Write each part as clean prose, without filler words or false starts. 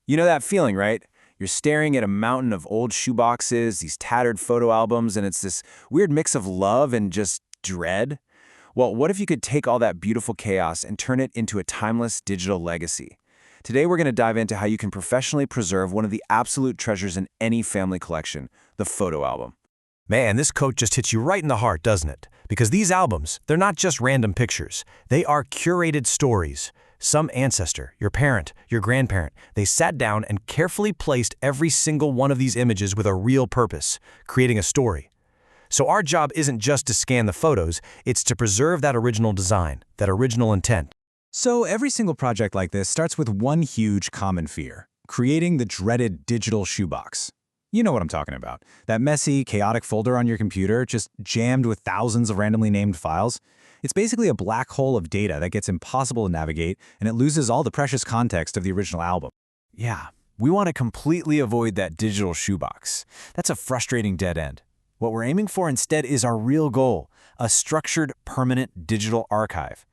You know that feeling, right? You're staring at a mountain of old shoeboxes, these tattered photo albums, and it's this weird mix of love and just dread. Well, what if you could take all that beautiful chaos and turn it into a timeless digital legacy? Today, we're going to dive into how you can professionally preserve one of the absolute treasures in any family collection, the photo album. Man, this quote just hits you right in the heart, doesn't it? Because these albums, they're not just random pictures. They are curated stories. Some ancestor, your parent, your grandparent, they sat down and carefully placed every single one of these images with a real purpose, creating a story. So our job isn't just to scan the photos, it's to preserve that original design, that original intent. So every single project like this starts with one huge common fear: creating the dreaded digital shoebox. You know what I'm talking about. That messy, chaotic folder on your computer, just jammed with thousands of randomly named files. It's basically a black hole of data that gets impossible to navigate, and it loses all the precious context of the original album. Yeah, we want to completely avoid that digital shoebox. That's a frustrating dead end. What we're aiming for instead is our real goal, a structured, permanent digital archive.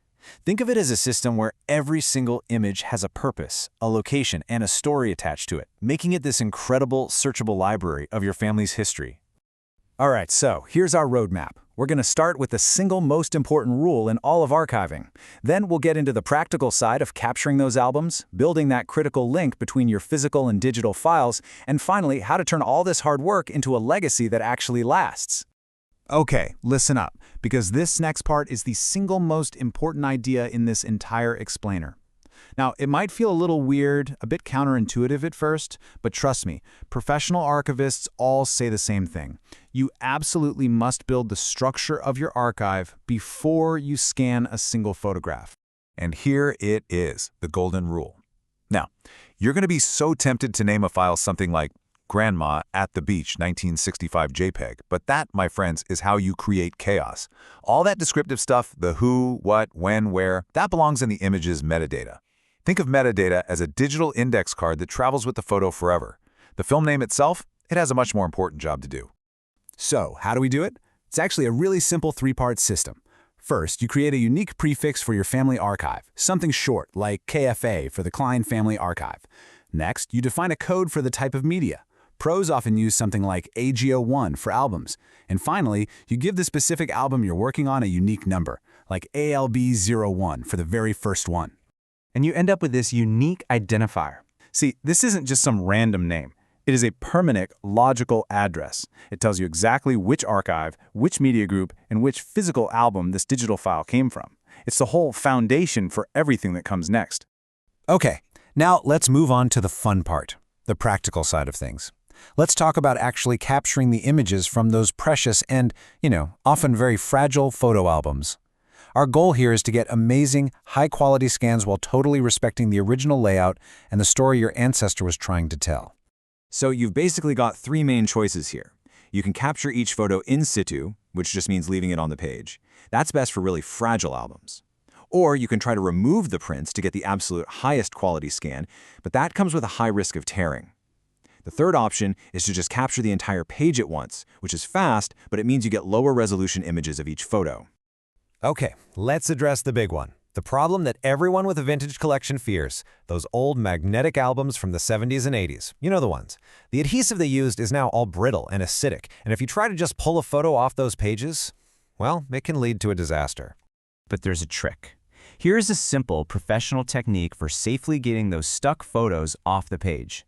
Think of it as a system where every single image has a purpose, a location, and a story attached to it, making it this incredible, searchable library of your family's history. All right, so here's our roadmap. We're going to start with the single most important rule in all of archiving. Then we'll get into the practical side of capturing those albums, building that critical link between your physical and digital files, and finally, how to turn all this hard work into a legacy that actually lasts. Okay, listen up, because this next part is the single most important idea in this entire explainer. Now, it might feel a little weird, a bit counterintuitive at first, but trust me, professional archivists all say the same thing. You absolutely must build the structure of your archive before you scan a single photograph. And here it is, the golden rule. Now, you're going to be so tempted to name a file something like Grandma at the Beach 1965 JPEG, but that, my friends, is how you create chaos. All that descriptive stuff, the who, what, when, where, that belongs in the image's metadata. Think of metadata as a digital index card that travels with the photo forever. The film name itself, it has a much more important job to do. So, how do we do it? It's actually a really simple three-part system. First, you create a unique prefix for your family archive, something short like KFA for the Klein Family Archive. Next, you define a code for the type of media. Pros often use something like AGO1 for albums. And finally, you give the specific album you're working on a unique number, like ALB01 for the very first one. And you end up with this unique identifier. See, this isn't just some random name. It is a permanent, logical address. It tells you exactly which archive, which media group, and which physical album this digital file came from. It's the whole foundation for everything that comes next. Okay, now let's move on to the fun part, the practical side of things. Let's talk about actually capturing the images from those precious and, often very fragile photo albums. Our goal here is to get amazing, high-quality scans while totally respecting the original layout and the story your ancestor was trying to tell. So you've basically got three main choices here. You can capture each photo in situ, which just means leaving it on the page. That's best for really fragile albums. Or you can try to remove the prints to get the absolute highest quality scan, but that comes with a high risk of tearing. The third option is to just capture the entire page at once, which is fast, but it means you get lower resolution images of each photo. Okay, let's address the big one. The problem that everyone with a vintage collection fears, those old magnetic albums from the 70s and 80s. You know the ones. The adhesive they used is now all brittle and acidic, and if you try to just pull a photo off those pages, well, it can lead to a disaster. But there's a trick. Here is a simple professional technique for safely getting those stuck photos off the page.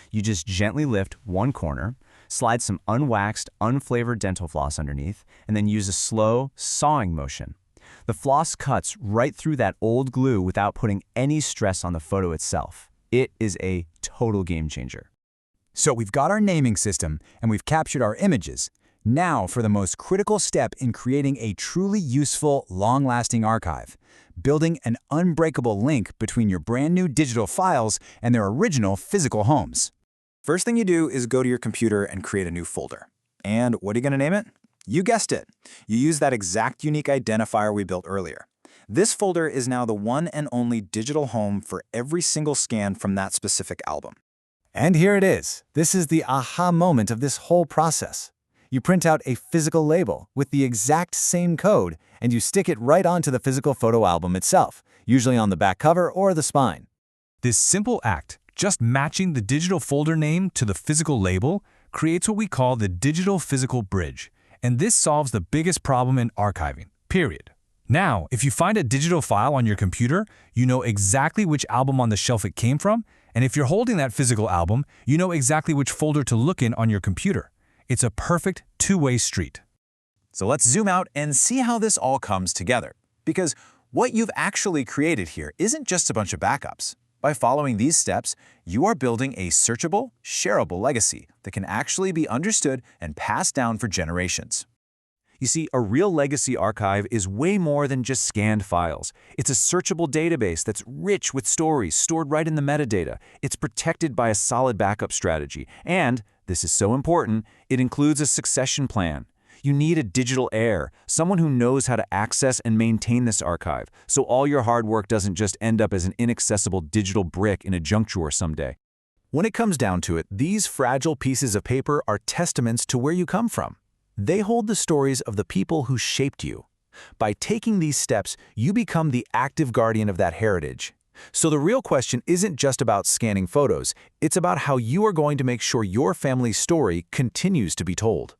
You just gently lift one corner, slide some unwaxed, unflavored dental floss underneath, and then use a slow, sawing motion. The floss cuts right through that old glue without putting any stress on the photo itself. It is a total game changer. So we've got our naming system, and we've captured our images. Now for the most critical step in creating a truly useful, long-lasting archive: building an unbreakable link between your brand new digital files and their original physical homes. First thing you do is go to your computer and create a new folder. And what are you going to name it? You guessed it. You use that exact unique identifier we built earlier. This folder is now the one and only digital home for every single scan from that specific album. And here it is. This is the aha moment of this whole process. You print out a physical label with the exact same code, and you stick it right onto the physical photo album itself, usually on the back cover or the spine. This simple act Just matching the digital folder name to the physical label creates what we call the digital physical bridge, and this solves the biggest problem in archiving, period. Now, if you find a digital file on your computer, you know exactly which album on the shelf it came from, and if you're holding that physical album, you know exactly which folder to look in on your computer. It's a perfect two-way street. So let's zoom out and see how this all comes together. Because what you've actually created here isn't just a bunch of backups. By following these steps, you are building a searchable, shareable legacy that can actually be understood and passed down for generations. You see, a real legacy archive is way more than just scanned files. It's a searchable database that's rich with stories stored right in the metadata. It's protected by a solid backup strategy. And, this is so important, it includes a succession plan. You need a digital heir, someone who knows how to access and maintain this archive, so all your hard work doesn't just end up as an inaccessible digital brick in a junk drawer someday. When it comes down to it, these fragile pieces of paper are testaments to where you come from. They hold the stories of the people who shaped you. By taking these steps, you become the active guardian of that heritage. So the real question isn't just about scanning photos, it's about how you are going to make sure your family's story continues to be told.